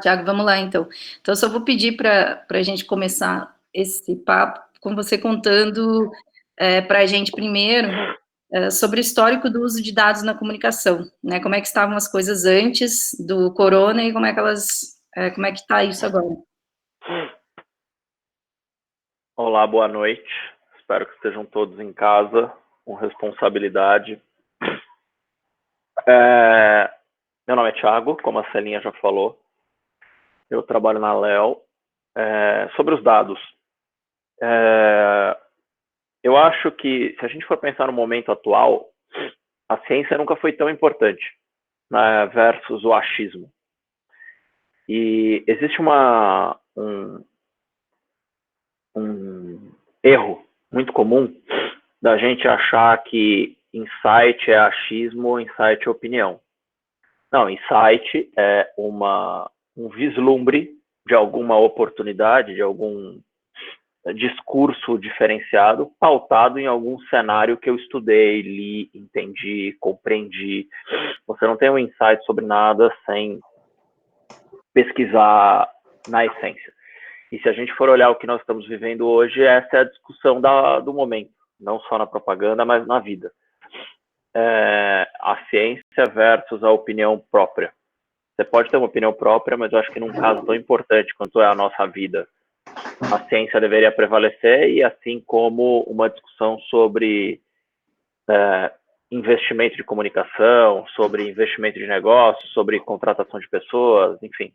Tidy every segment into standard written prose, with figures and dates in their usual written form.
Tiago, vamos lá então. Então, eu só vou pedir para a gente começar esse papo com você contando para a gente primeiro sobre o histórico do uso de dados na comunicação, né? Como é que estavam as coisas antes do corona e como é que como é que está isso agora? Olá, boa noite. Espero que estejam todos em casa com responsabilidade. Meu nome é Thiago, como a Celinha já falou. Eu trabalho na Léo. Sobre os dados, eu acho que se a gente for pensar no momento atual, a ciência nunca foi tão importante, né, versus o achismo. E existe um erro muito comum da gente achar que insight é achismo, insight é opinião. Não, insight é um vislumbre de alguma oportunidade, de algum discurso diferenciado, pautado em algum cenário que eu estudei, li, entendi, compreendi. Você não tem um insight sobre nada sem pesquisar na essência. E se a gente for olhar o que nós estamos vivendo hoje, essa é a discussão do momento, não só na propaganda, mas na vida. A ciência versus a opinião própria. Você pode ter uma opinião própria, mas eu acho que num caso tão importante quanto é a nossa vida, a ciência deveria prevalecer, e assim como uma discussão sobre investimento de comunicação, sobre investimento de negócios, sobre contratação de pessoas, enfim.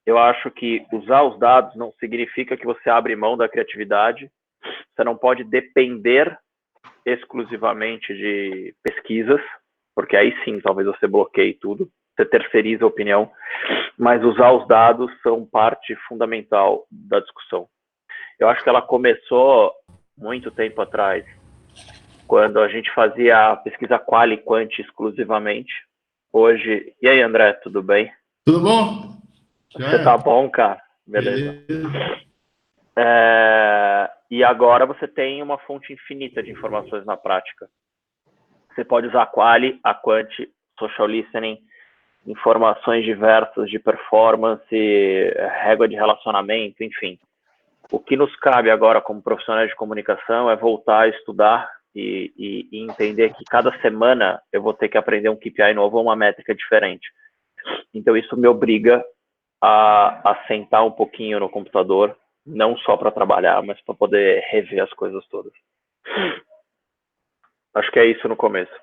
Eu acho que usar os dados não significa que você abre mão da criatividade. Você não pode depender exclusivamente de pesquisas, porque aí sim, talvez você bloqueie tudo, você terceiriza a opinião, mas usar os dados são parte fundamental da discussão. Eu acho que ela começou muito tempo atrás, quando a gente fazia a pesquisa quali e quant exclusivamente. Hoje, e aí, André, tudo bem? Tudo bom? Você tá bom, cara? Beleza. E agora você tem uma fonte infinita de informações na prática. Você pode usar a quali, a quant, social listening, informações diversas de performance, régua de relacionamento, enfim. O que nos cabe agora como profissionais de comunicação é voltar a estudar e entender que cada semana eu vou ter que aprender um KPI novo ou uma métrica diferente. Então isso me obriga a sentar um pouquinho no computador, não só para trabalhar, mas para poder rever as coisas todas. Acho que é isso no começo.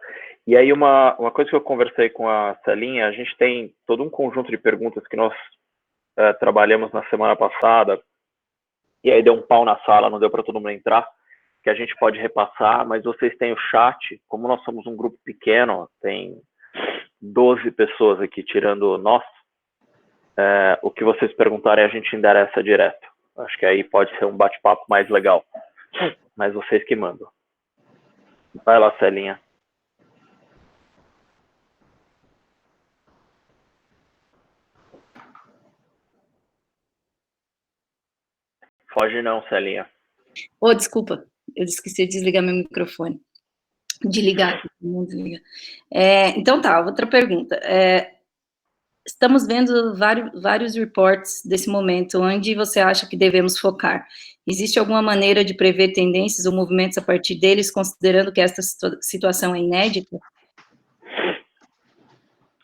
E aí uma coisa que eu conversei com a Celinha, a gente tem todo um conjunto de perguntas que nós trabalhamos na semana passada, e aí deu um pau na sala, não deu para todo mundo entrar, que a gente pode repassar, mas vocês têm o chat, como nós somos um grupo pequeno, tem 12 pessoas aqui, tirando nós, o que vocês perguntarem a gente endereça direto. Acho que aí pode ser um bate-papo mais legal, mas vocês que mandam. Vai lá, Celinha. Foge não, Celinha. Oh, desculpa, eu esqueci de desligar meu microfone. De ligar, não desliga. Então tá, outra pergunta. Estamos vendo vários reports desse momento. Onde você acha que devemos focar? Existe alguma maneira de prever tendências ou movimentos a partir deles, considerando que esta situação é inédita?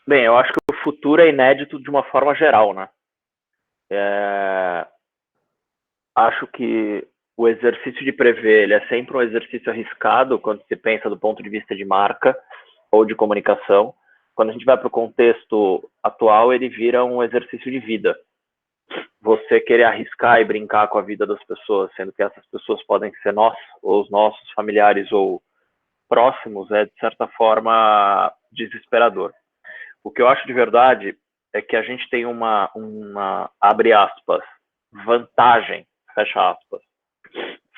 Bem, eu acho que o futuro é inédito de uma forma geral, né? Acho que o exercício de prever ele é sempre um exercício arriscado quando se pensa do ponto de vista de marca ou de comunicação. Quando a gente vai para o contexto atual, ele vira um exercício de vida. Você querer arriscar e brincar com a vida das pessoas, sendo que essas pessoas podem ser nós, ou os nossos familiares ou próximos, é de certa forma desesperador. O que eu acho de verdade é que a gente tem uma abre aspas, vantagem, fecha aspas,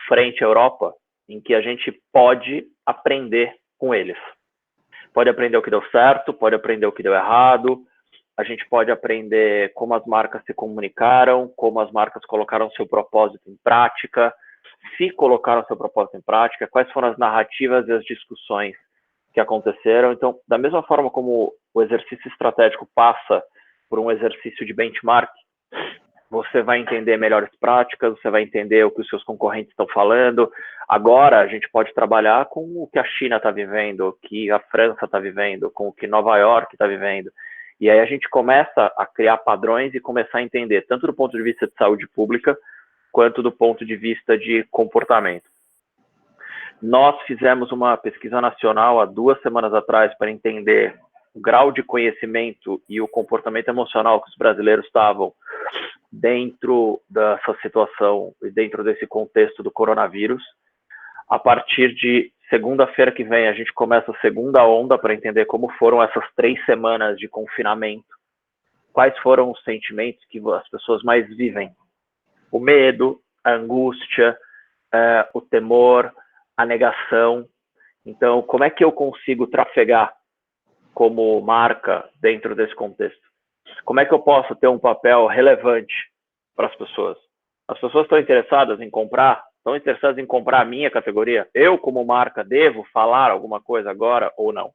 frente à Europa, em que a gente pode aprender com eles. Pode aprender o que deu certo, pode aprender o que deu errado, a gente pode aprender como as marcas se comunicaram, como as marcas colocaram seu propósito em prática, se colocaram seu propósito em prática, quais foram as narrativas e as discussões que aconteceram. Então, da mesma forma como o exercício estratégico passa por um exercício de benchmark. Você vai entender melhores práticas, você vai entender o que os seus concorrentes estão falando. Agora, a gente pode trabalhar com o que a China está vivendo, o que a França está vivendo, com o que Nova York está vivendo. E aí a gente começa a criar padrões e começar a entender, tanto do ponto de vista de saúde pública, quanto do ponto de vista de comportamento. Nós fizemos uma pesquisa nacional há 2 semanas atrás para entender o grau de conhecimento e o comportamento emocional que os brasileiros estavam dentro dessa situação e dentro desse contexto do coronavírus. A partir de segunda-feira que vem, a gente começa a segunda onda para entender como foram essas 3 semanas de confinamento. Quais foram os sentimentos que as pessoas mais vivem? O medo, a angústia, o temor, a negação. Então, como é que eu consigo trafegar como marca dentro desse contexto? Como é que eu posso ter um papel relevante para as pessoas? As pessoas estão interessadas em comprar? Estão interessadas em comprar a minha categoria? Eu, como marca, devo falar alguma coisa agora ou não?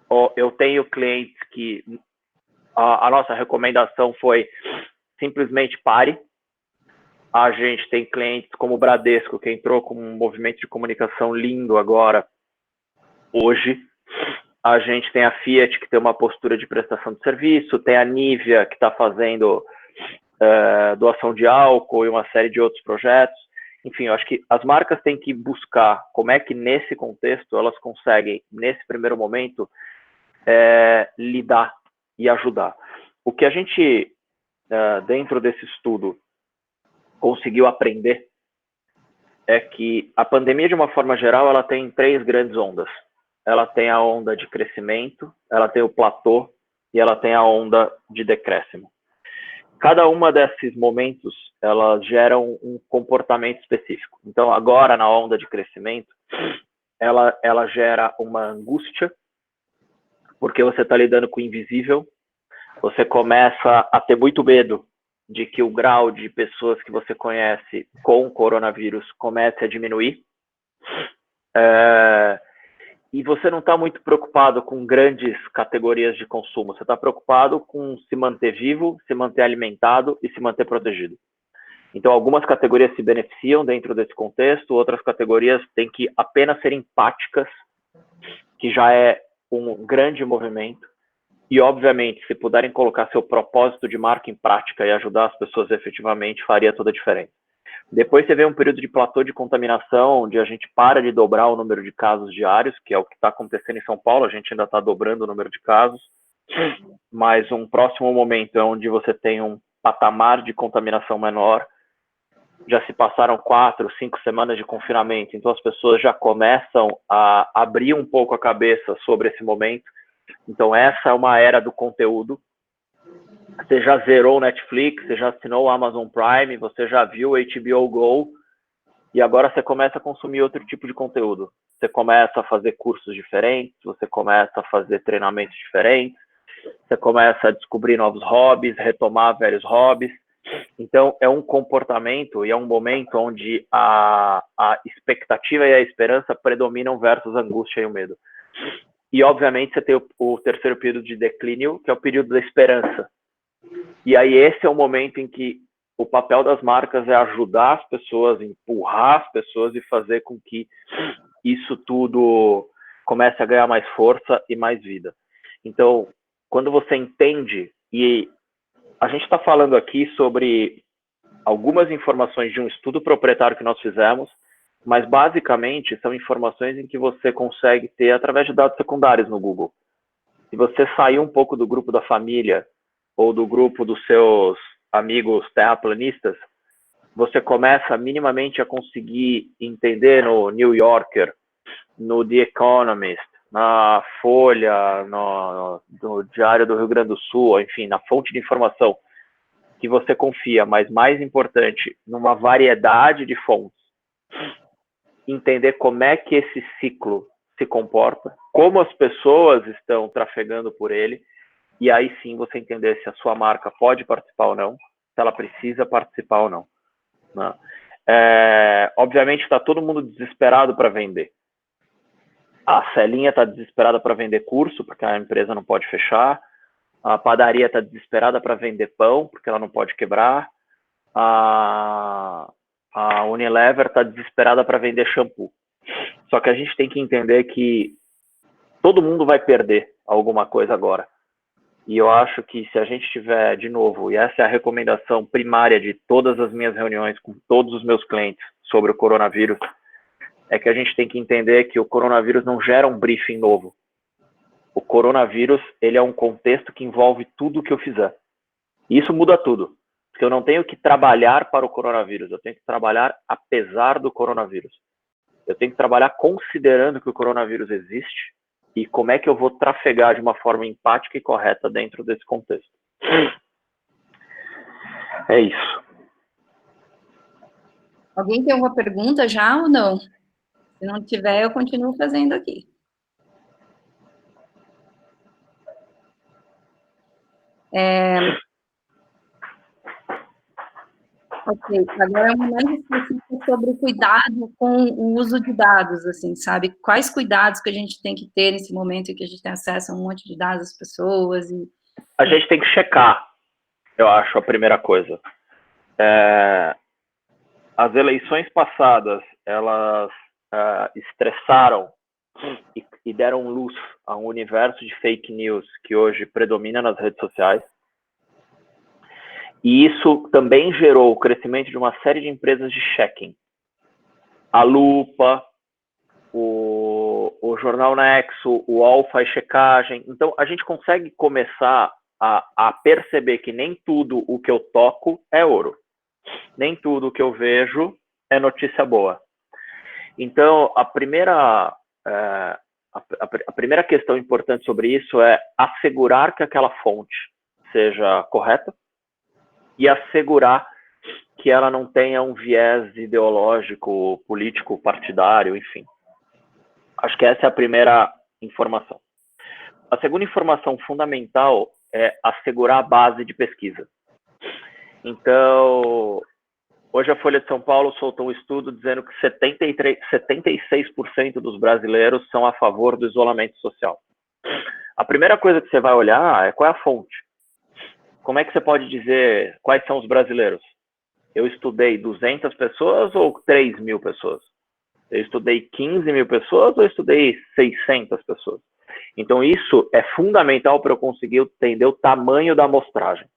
Ou eu tenho clientes que a nossa recomendação foi simplesmente pare. A gente tem clientes como o Bradesco, que entrou com um movimento de comunicação lindo agora, hoje. A gente tem a Fiat, que tem uma postura de prestação de serviço, tem a Nivea, que está fazendo doação de álcool e uma série de outros projetos. Enfim, eu acho que as marcas têm que buscar como é que, nesse contexto, elas conseguem, nesse primeiro momento, lidar e ajudar. O que a gente, dentro desse estudo, conseguiu aprender é que a pandemia, de uma forma geral, ela tem 3 grandes ondas. Ela tem a onda de crescimento, ela tem o platô e ela tem a onda de decréscimo. Cada uma desses momentos, elas geram um comportamento específico. Então, agora, na onda de crescimento, ela gera uma angústia, porque você está lidando com o invisível, você começa a ter muito medo de que o grau de pessoas que você conhece com o coronavírus comece a diminuir. E você não está muito preocupado com grandes categorias de consumo. Você está preocupado com se manter vivo, se manter alimentado e se manter protegido. Então, algumas categorias se beneficiam dentro desse contexto, outras categorias têm que apenas ser empáticas, que já é um grande movimento. E, obviamente, se puderem colocar seu propósito de marca em prática e ajudar as pessoas efetivamente, faria toda a diferença. Depois você vê um período de platô de contaminação, onde a gente para de dobrar o número de casos diários, que é o que está acontecendo em São Paulo, a gente ainda está dobrando o número de casos, mas um próximo momento é onde você tem um patamar de contaminação menor, já se passaram 4, 5 semanas de confinamento, então as pessoas já começam a abrir um pouco a cabeça sobre esse momento. Então essa é uma era do conteúdo. Você já zerou o Netflix, você já assinou o Amazon Prime, você já viu o HBO Go, e agora você começa a consumir outro tipo de conteúdo. Você começa a fazer cursos diferentes, você começa a fazer treinamentos diferentes, você começa a descobrir novos hobbies, retomar velhos hobbies. Então, é um comportamento e é um momento onde a expectativa e a esperança predominam versus a angústia e o medo. E, obviamente, você tem o terceiro período de declínio, que é o período da esperança. E aí esse é o momento em que o papel das marcas é ajudar as pessoas, empurrar as pessoas e fazer com que isso tudo comece a ganhar mais força e mais vida. Então, quando você entende, e a gente está falando aqui sobre algumas informações de um estudo proprietário que nós fizemos, mas basicamente são informações em que você consegue ter através de dados secundários no Google. Se você sair um pouco do grupo da família ou do grupo dos seus amigos terraplanistas, você começa minimamente a conseguir entender no New Yorker, no The Economist, na Folha, no Diário do Rio Grande do Sul, enfim, na fonte de informação que você confia, mas mais importante, numa variedade de fontes, entender como é que esse ciclo se comporta, como as pessoas estão trafegando por ele, e aí sim você entender se a sua marca pode participar ou não, se ela precisa participar ou não. Obviamente está todo mundo desesperado para vender. A Celinha está desesperada para vender curso, porque a empresa não pode fechar. A padaria está desesperada para vender pão, porque ela não pode quebrar. A Unilever está desesperada para vender shampoo. Só que a gente tem que entender que todo mundo vai perder alguma coisa agora. E eu acho que se a gente tiver, de novo, e essa é a recomendação primária de todas as minhas reuniões com todos os meus clientes sobre o coronavírus, é que a gente tem que entender que o coronavírus não gera um briefing novo. O coronavírus, ele é um contexto que envolve tudo o que eu fizer. E isso muda tudo. Porque eu não tenho que trabalhar para o coronavírus, eu tenho que trabalhar apesar do coronavírus. Eu tenho que trabalhar considerando que o coronavírus existe e como é que eu vou trafegar de uma forma empática e correta dentro desse contexto. É isso. Alguém tem alguma pergunta já ou não? Se não tiver, eu continuo fazendo aqui. Ok, agora é uma mais específica sobre o cuidado com o uso de dados, assim, sabe? Quais cuidados que a gente tem que ter nesse momento em que a gente tem acesso a um monte de dados das pessoas? A gente tem que checar, eu acho, a primeira coisa. As eleições passadas, elas estressaram e deram luz a um universo de fake news que hoje predomina nas redes sociais. E isso também gerou o crescimento de uma série de empresas de checking. A Lupa, o Jornal Nexo, o UOL faz checagem. Então, a gente consegue começar a perceber que nem tudo o que eu toco é ouro. Nem tudo o que eu vejo é notícia boa. Então, a primeira questão importante sobre isso é assegurar que aquela fonte seja correta e assegurar que ela não tenha um viés ideológico, político, partidário, enfim. Acho que essa é a primeira informação. A segunda informação fundamental é assegurar a base de pesquisa. Então, hoje a Folha de São Paulo soltou um estudo dizendo que 76% dos brasileiros são a favor do isolamento social. A primeira coisa que você vai olhar é qual é a fonte. Como é que você pode dizer quais são os brasileiros? Eu estudei 200 pessoas ou 3 mil pessoas? Eu estudei 15 mil pessoas ou eu estudei 600 pessoas? Então, isso é fundamental para eu conseguir entender o tamanho da amostragem.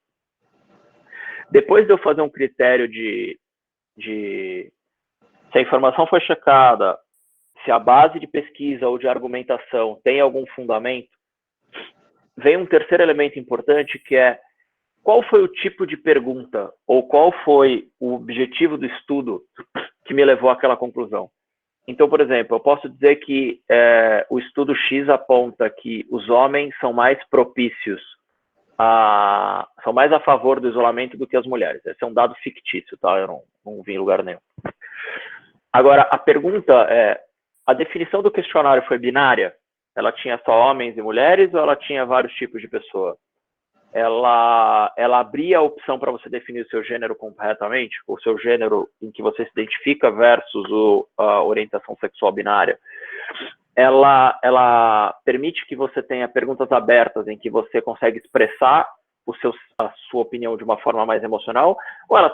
Depois de eu fazer um critério de se a informação foi checada, se a base de pesquisa ou de argumentação tem algum fundamento, vem um terceiro elemento importante que é qual foi o tipo de pergunta ou qual foi o objetivo do estudo que me levou àquela conclusão. Então, por exemplo, eu posso dizer que o estudo X aponta que os homens são mais propícios, são mais a favor do isolamento do que as mulheres. Esse é um dado fictício, tá? Eu não vi em lugar nenhum. Agora, a pergunta é, a definição do questionário foi binária? Ela tinha só homens e mulheres ou ela tinha vários tipos de pessoa? Ela abria a opção para você definir o seu gênero completamente, o seu gênero em que você se identifica versus a orientação sexual binária. Ela permite que você tenha perguntas abertas em que você consegue expressar a sua opinião de uma forma mais emocional, ou ela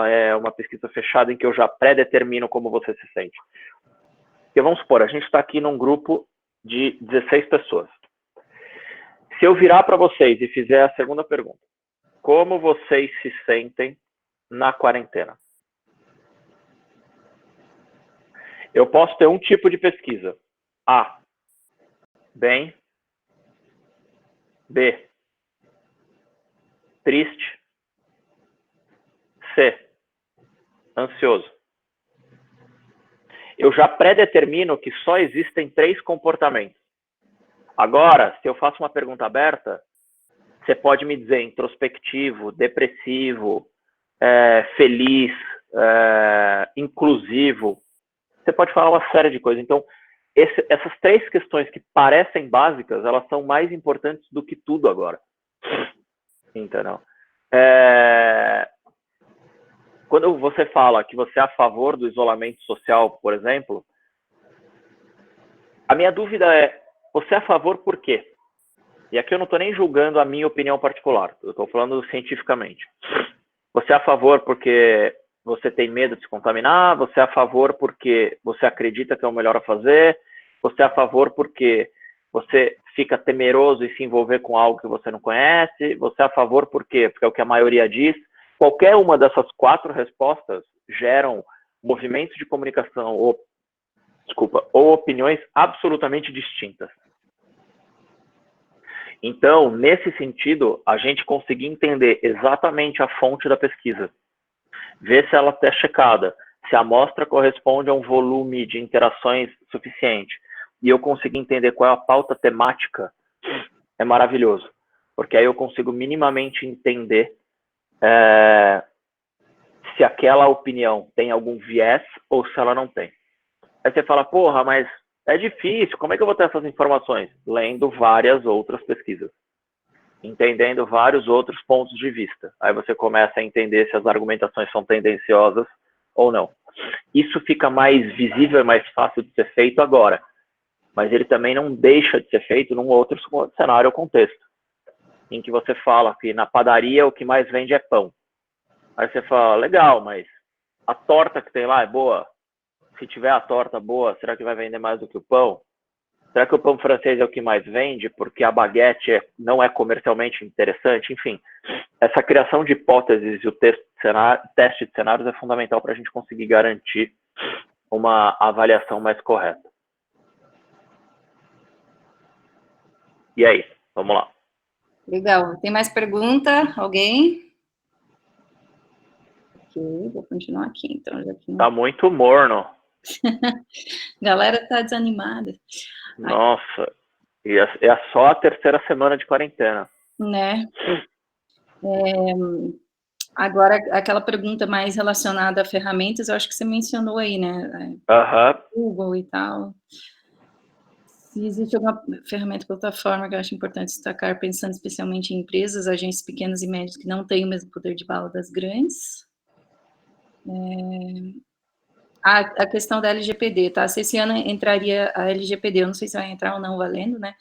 é uma pesquisa fechada em que eu já pré-determino como você se sente? Porque vamos supor, a gente está aqui num grupo de 16 pessoas. Se eu virar para vocês e fizer a segunda pergunta, como vocês se sentem na quarentena? Eu posso ter um tipo de pesquisa. A, bem. B, triste. C, ansioso. Eu já pré-determino que só existem 3 comportamentos. Agora, se eu faço uma pergunta aberta, você pode me dizer introspectivo, depressivo, feliz, inclusivo. Você pode falar uma série de coisas. Então, essas 3 questões que parecem básicas, elas são mais importantes do que tudo agora. Entendeu? Quando você fala que você é a favor do isolamento social, por exemplo, a minha dúvida é, você é a favor por quê? e aqui eu não estou nem julgando a minha opinião particular, eu estou falando cientificamente. Você é a favor porque você tem medo de se contaminar? Você é a favor porque você acredita que é o melhor a fazer? Você é a favor porque você fica temeroso em se envolver com algo que você não conhece? Você é a favor por quê? Porque é o que a maioria diz. Qualquer uma dessas 4 respostas geram movimentos de comunicação ou opiniões absolutamente distintas. Então, nesse sentido, a gente conseguir entender exatamente a fonte da pesquisa, ver se ela está checada, se a amostra corresponde a um volume de interações suficiente, e eu conseguir entender qual é a pauta temática, é maravilhoso, porque aí eu consigo minimamente entender se aquela opinião tem algum viés ou se ela não tem. Aí você fala, porra, mas é difícil, como é que eu vou ter essas informações? Lendo várias outras pesquisas, entendendo vários outros pontos de vista. Aí você começa a entender se as argumentações são tendenciosas ou não. Isso fica mais visível e mais fácil de ser feito agora, mas ele também não deixa de ser feito num outro cenário ou contexto, em que você fala que na padaria o que mais vende é pão. Aí você fala, legal, mas a torta que tem lá é boa? Se tiver a torta boa, será que vai vender mais do que o pão? Será que o pão francês é o que mais vende porque a baguete não é comercialmente interessante? Enfim, essa criação de hipóteses e o teste de cenários é fundamental para a gente conseguir garantir uma avaliação mais correta. E aí, vamos lá. Legal. Tem mais pergunta? Alguém? Ok, vou continuar aqui, então. Já que não... Tá muito morno. Galera tá desanimada. Nossa, e é só a 3ª semana de quarentena. Né? Agora, aquela pergunta mais relacionada a ferramentas, eu acho que você mencionou aí, né? Google e tal. Se existe alguma ferramenta, plataforma que eu acho importante destacar, pensando especialmente em empresas, agências pequenas e médias que não têm o mesmo poder de bala das grandes. A questão da LGPD, tá? Se esse ano entraria a LGPD, eu não sei se vai entrar ou não, valendo, né?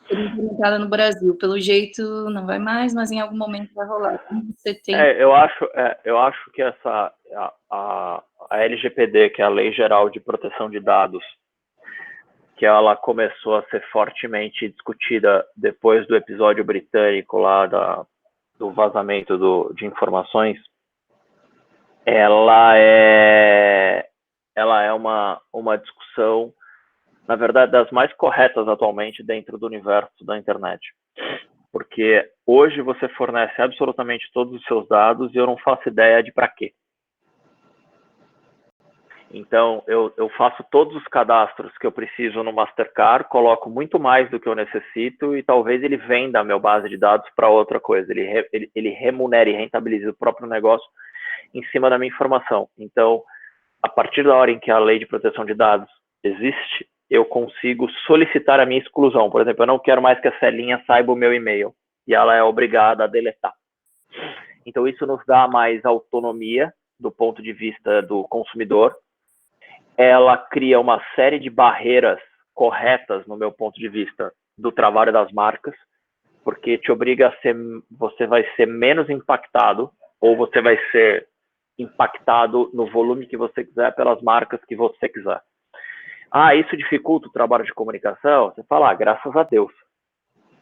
Seria implementada no Brasil. Pelo jeito, não vai mais, mas em algum momento vai rolar. Você tem... eu acho que a LGPD, que é a Lei Geral de Proteção de Dados, que ela começou a ser fortemente discutida depois do episódio britânico lá do vazamento de informações, ela é uma discussão, na verdade, das mais corretas atualmente dentro do universo da internet. Porque hoje você fornece absolutamente todos os seus dados e eu não faço ideia de para quê. Então, eu faço todos os cadastros que eu preciso no Mastercard, coloco muito mais do que eu necessito e talvez ele venda a minha base de dados para outra coisa. Ele remunere e rentabilize o próprio negócio em cima da minha informação. Então, a partir da hora em que a lei de proteção de dados existe, eu consigo solicitar a minha exclusão. Por exemplo, eu não quero mais que a Celinha saiba o meu e-mail e ela é obrigada a deletar. Então, isso nos dá mais autonomia do ponto de vista do consumidor. Ela cria uma série de barreiras corretas, no meu ponto de vista, do trabalho das marcas, porque te obriga a ser, você vai ser menos impactado, ou você vai ser impactado no volume que você quiser, pelas marcas que você quiser. Isso dificulta o trabalho de comunicação? Você fala, graças a Deus.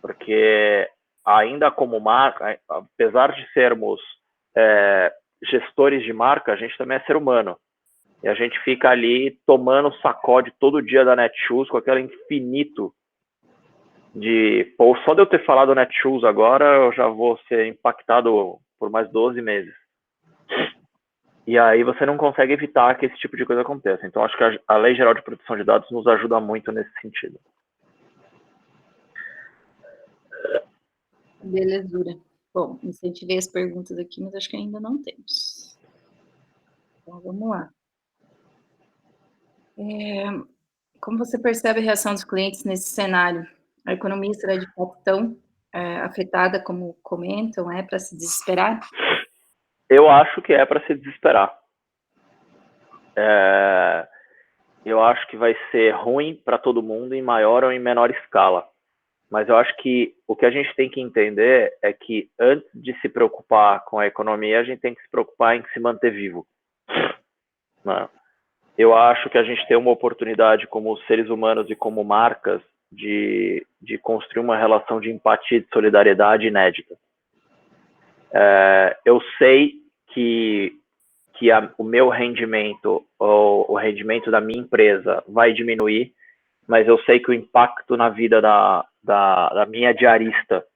Porque ainda como marca, apesar de sermos gestores de marca, a gente também é ser humano. E a gente fica ali tomando sacode todo dia da Netshoes com aquele infinito de... Pô, só de eu ter falado Netshoes agora, eu já vou ser impactado por mais 12 meses. E aí você não consegue evitar que esse tipo de coisa aconteça. Então, acho que a Lei Geral de Proteção de Dados nos ajuda muito nesse sentido. Belezura. Bom, incentivei as perguntas aqui, mas acho que ainda não temos. Então, vamos lá. Como você percebe a reação dos clientes nesse cenário? A economia será de fato tão afetada como comentam, para se desesperar? Eu acho que é para se desesperar. Eu acho que vai ser ruim para todo mundo em maior ou em menor escala. Mas eu acho que o que a gente tem que entender é que antes de se preocupar com a economia, a gente tem que se preocupar em se manter vivo, né? Eu acho que a gente tem uma oportunidade como seres humanos e como marcas de construir uma relação de empatia e de solidariedade inédita. Eu sei que o meu rendimento, ou o rendimento da minha empresa vai diminuir, mas eu sei que o impacto na vida da minha diarista,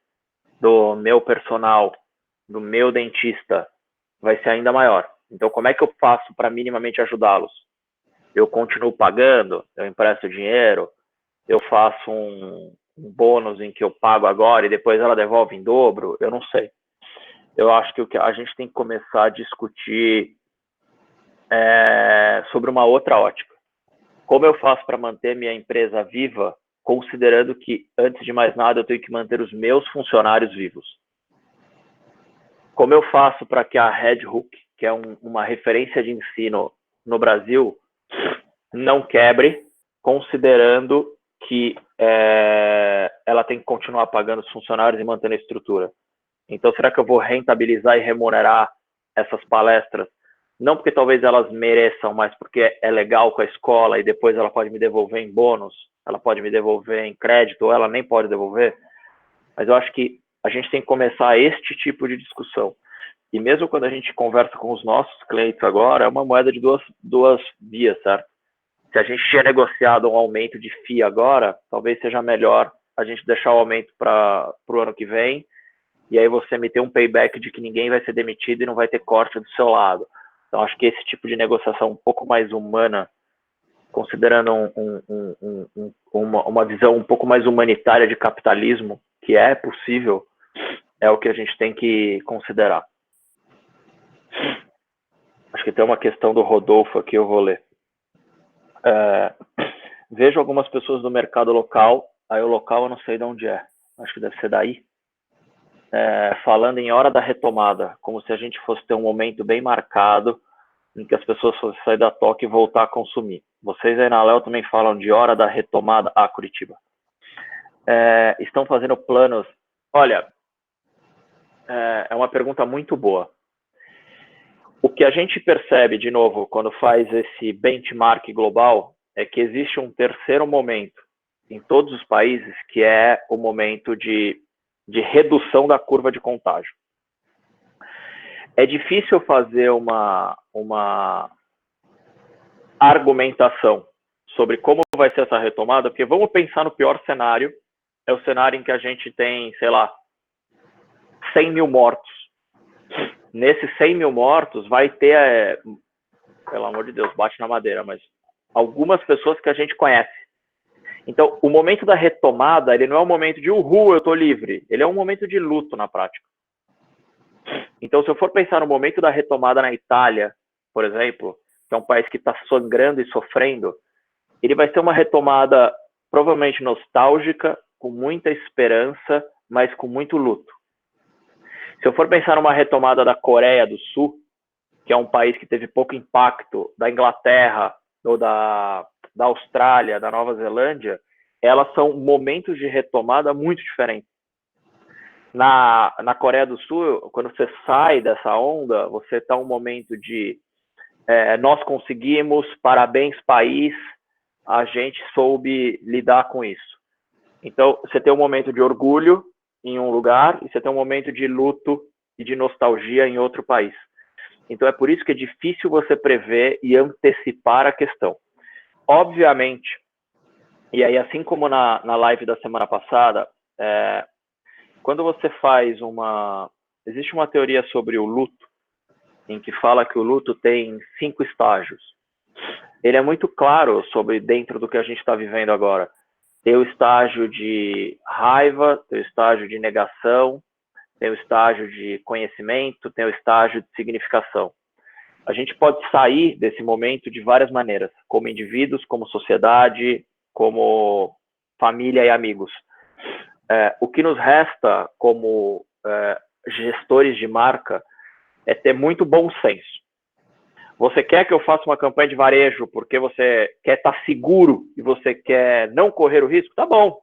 do meu personal, do meu dentista, vai ser ainda maior. Então, como é que eu faço para minimamente ajudá-los? Eu continuo pagando, eu empresto dinheiro, eu faço um bônus em que eu pago agora e depois ela devolve em dobro, eu não sei. Eu acho que o que a gente tem que começar a discutir sobre uma outra ótica. Como eu faço para manter minha empresa viva, considerando que, antes de mais nada, eu tenho que manter os meus funcionários vivos? Como eu faço para que a Red Hook, que é uma referência de ensino no Brasil, não quebre, considerando que ela tem que continuar pagando os funcionários e mantendo a estrutura? Então, será que eu vou rentabilizar e remunerar essas palestras? Não porque talvez elas mereçam, mas porque é legal com a escola e depois ela pode me devolver em bônus, ela pode me devolver em crédito, ou ela nem pode devolver. Mas eu acho que a gente tem que começar este tipo de discussão. E mesmo quando a gente conversa com os nossos clientes agora, é uma moeda de duas vias, certo? Se a gente tinha negociado um aumento de FII agora, talvez seja melhor a gente deixar o aumento para o ano que vem, e aí você me ter um payback de que ninguém vai ser demitido e não vai ter corte do seu lado. Então, acho que esse tipo de negociação um pouco mais humana, considerando uma visão um pouco mais humanitária de capitalismo, que é possível, é o que a gente tem que considerar. Acho que tem uma questão do Rodolfo aqui, eu vou ler. Vejo algumas pessoas do mercado local, aí o local eu não sei de onde é, acho que deve ser daí, falando em hora da retomada, como se a gente fosse ter um momento bem marcado em que as pessoas fossem sair da toca e voltar a consumir. Vocês aí na Léo também falam de hora da retomada, Curitiba. Estão fazendo planos? Olha, é uma pergunta muito boa. O que a gente percebe, de novo, quando faz esse benchmark global, é que existe um terceiro momento em todos os países, que é o momento de redução da curva de contágio. É difícil fazer uma argumentação sobre como vai ser essa retomada, porque vamos pensar no pior cenário, é o cenário em que a gente tem, sei lá, 100 mil mortos. Nesses 100 mil mortos vai ter, pelo amor de Deus, bate na madeira, mas algumas pessoas que a gente conhece. Então, o momento da retomada, ele não é um momento de uhul, eu tô livre. Ele é um momento de luto na prática. Então, se eu for pensar no momento da retomada na Itália, por exemplo, que é um país que está sangrando e sofrendo, ele vai ser uma retomada provavelmente nostálgica, com muita esperança, mas com muito luto. Se eu for pensar numa retomada da Coreia do Sul, que é um país que teve pouco impacto, da Inglaterra, ou da Austrália, da Nova Zelândia, elas são momentos de retomada muito diferentes. Na Coreia do Sul, quando você sai dessa onda, você está um momento de nós conseguimos, parabéns país, a gente soube lidar com isso. Então, você tem um momento de orgulho em um lugar e você tem um momento de luto e de nostalgia em outro país. Então, é por isso que é difícil você prever e antecipar a questão. Obviamente, e aí assim como na live da semana passada, quando você faz existe uma teoria sobre o luto, em que fala que o luto tem 5 estágios. Ele é muito claro sobre dentro do que a gente está vivendo agora. Tem o estágio de raiva, tem o estágio de negação, tem o estágio de conhecimento, tem o estágio de significação. A gente pode sair desse momento de várias maneiras, como indivíduos, como sociedade, como família e amigos. O que nos resta como gestores de marca é ter muito bom senso. Você quer que eu faça uma campanha de varejo porque você quer estar seguro e você quer não correr o risco? Tá bom.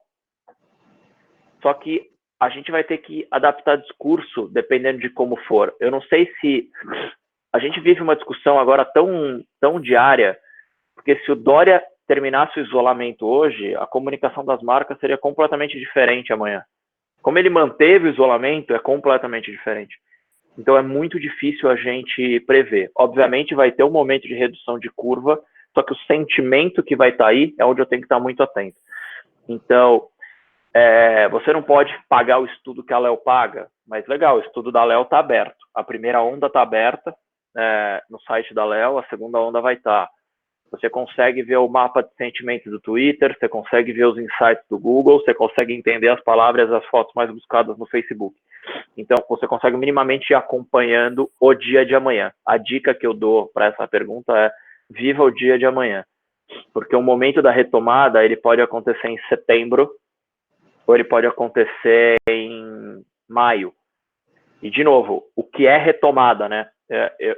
Só que a gente vai ter que adaptar discurso dependendo de como for. Eu não sei se a gente vive uma discussão agora tão diária, porque se o Dória terminasse o isolamento hoje, a comunicação das marcas seria completamente diferente amanhã. Como ele manteve o isolamento, é completamente diferente. Então é muito difícil a gente prever. Obviamente vai ter um momento de redução de curva, só que o sentimento que vai estar aí é onde eu tenho que estar muito atento. Então, você não pode pagar o estudo que a Léo paga, mas legal, o estudo da Léo está aberto. A primeira onda está aberta no site da Léo, a segunda onda vai estar. Você consegue ver o mapa de sentimentos do Twitter, você consegue ver os insights do Google, você consegue entender as palavras e as fotos mais buscadas no Facebook. Então, você consegue minimamente ir acompanhando o dia de amanhã. A dica que eu dou para essa pergunta é: viva o dia de amanhã. Porque o momento da retomada, ele pode acontecer em setembro, ou ele pode acontecer em maio. E, de novo, o que é retomada, né?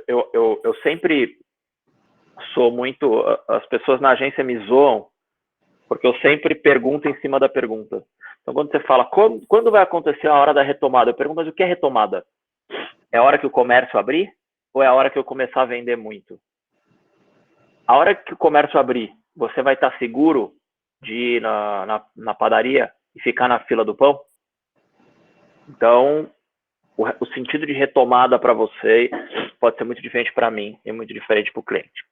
Eu sempre sou muito... As pessoas na agência me zoam, porque eu sempre pergunto em cima da pergunta. Então, quando você fala, quando vai acontecer a hora da retomada? Eu pergunto, mas o que é retomada? É a hora que o comércio abrir? Ou é a hora que eu começar a vender muito? A hora que o comércio abrir, você vai estar seguro de ir na padaria e ficar na fila do pão? Então, o sentido de retomada para você pode ser muito diferente para mim e muito diferente para o cliente.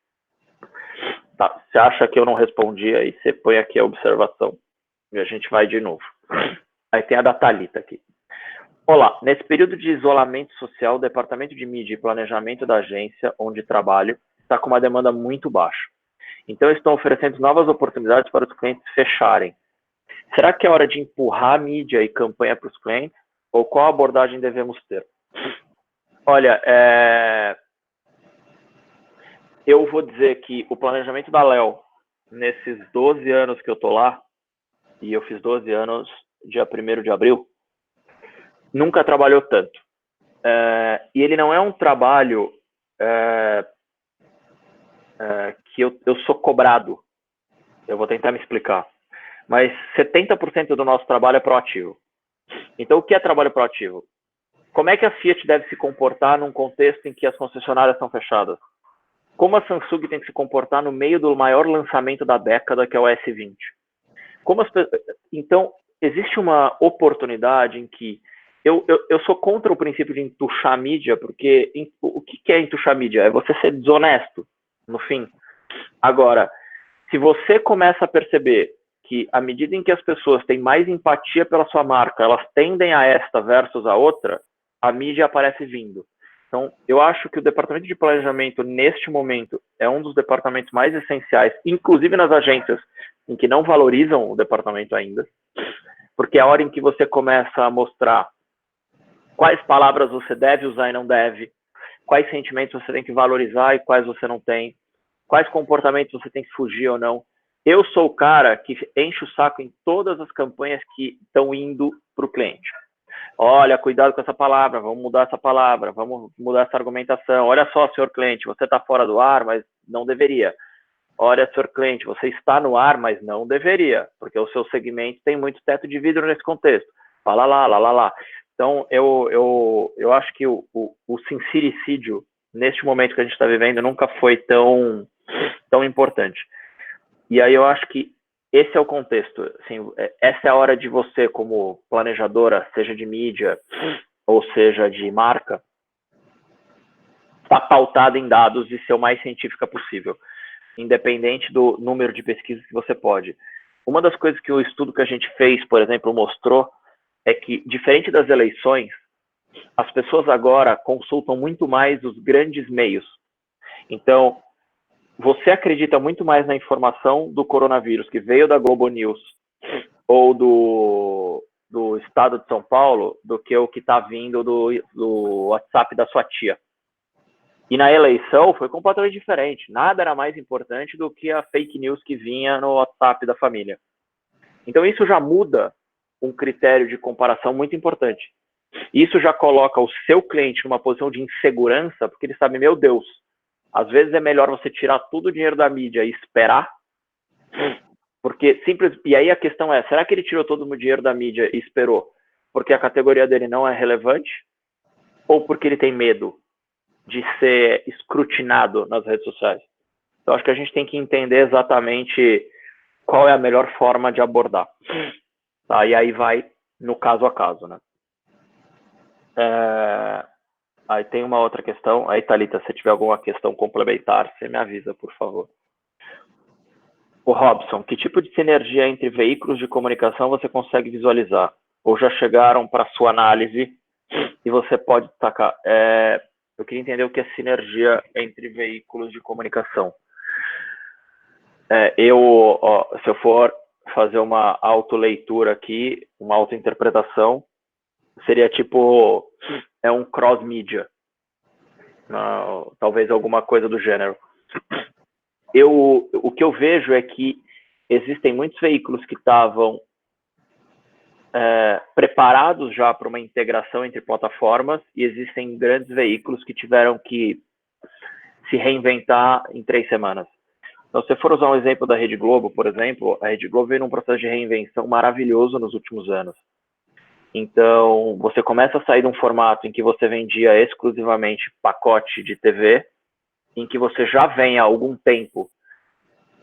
Tá? Você acha que eu não respondi, aí você põe aqui a observação e a gente vai de novo. Aí tem a da Thalita aqui. Olá, nesse período de isolamento social, o departamento de mídia e planejamento da agência onde trabalho está com uma demanda muito baixa. Então, estão oferecendo novas oportunidades para os clientes fecharem. Será que é hora de empurrar mídia e campanha para os clientes? Ou qual abordagem devemos ter? Olha, eu vou dizer que o planejamento da Léo, nesses 12 anos que eu estou lá, e eu fiz 12 anos dia 1º de abril, nunca trabalhou tanto. E ele não é um trabalho que eu sou cobrado. Eu vou tentar me explicar. Mas 70% do nosso trabalho é proativo. Então, o que é trabalho proativo? Como é que a Fiat deve se comportar num contexto em que as concessionárias estão fechadas? Como a Samsung tem que se comportar no meio do maior lançamento da década, que é o S20? Então, existe uma oportunidade em que eu sou contra o princípio de entuchar a mídia, porque o que é entuchar a mídia? É você ser desonesto, no fim. Agora, se você começa a perceber que, à medida em que as pessoas têm mais empatia pela sua marca, elas tendem a esta versus a outra, a mídia aparece vindo. Então, eu acho que o departamento de planejamento, neste momento, é um dos departamentos mais essenciais, inclusive nas agências em que não valorizam o departamento ainda, porque é a hora em que você começa a mostrar quais palavras você deve usar e não deve, quais sentimentos você tem que valorizar e quais você não tem, quais comportamentos você tem que fugir ou não. Eu sou o cara que enche o saco em todas as campanhas que estão indo para o cliente. Olha, cuidado com essa palavra, vamos mudar essa palavra, vamos mudar essa argumentação. Olha só, senhor cliente, você está fora do ar, mas não deveria. Olha, senhor cliente, você está no ar, mas não deveria, porque o seu segmento tem muito teto de vidro nesse contexto. Fala lá. Então, eu acho que o sincericídio, neste momento que a gente está vivendo, nunca foi tão importante. E aí eu acho que esse é o contexto. Assim, essa é a hora de você, como planejadora, seja de mídia ou seja de marca, estar pautada em dados e ser o mais científica possível, independente do número de pesquisas que você pode. Uma das coisas que o estudo que a gente fez, por exemplo, mostrou é que, diferente das eleições, as pessoas agora consultam muito mais os grandes meios. Então, você acredita muito mais na informação do coronavírus que veio da Globo News ou do estado de São Paulo do que o que está vindo do WhatsApp da sua tia. E na eleição foi completamente diferente. Nada era mais importante do que a fake news que vinha no WhatsApp da família. Então isso já muda um critério de comparação muito importante. Isso já coloca o seu cliente numa posição de insegurança, porque ele sabe, meu Deus, às vezes é melhor você tirar todo o dinheiro da mídia e esperar Porque simples. E aí a questão é, será que ele tirou todo o dinheiro da mídia e esperou porque a categoria dele não é relevante? Ou porque ele tem medo de ser escrutinado nas redes sociais? Então, acho que a gente tem que entender exatamente qual é a melhor forma de abordar. Tá? E aí vai no caso a caso, né? Aí tem uma outra questão. Aí, Thalita, se tiver alguma questão complementar, você me avisa, por favor. O Robson, que tipo de sinergia entre veículos de comunicação você consegue visualizar? Ou já chegaram para sua análise e você pode destacar? Eu queria entender o que é sinergia entre veículos de comunicação. Se eu for fazer uma autoleitura aqui, uma autointerpretação, seria tipo, um cross-mídia. Talvez alguma coisa do gênero. O que eu vejo é que existem muitos veículos que estavam preparados já para uma integração entre plataformas e existem grandes veículos que tiveram que se reinventar em 3 semanas. Então, se for usar um exemplo da Rede Globo, por exemplo, a Rede Globo veio num processo de reinvenção maravilhoso nos últimos anos. Então, você começa a sair de um formato em que você vendia exclusivamente pacote de TV, em que você já vem há algum tempo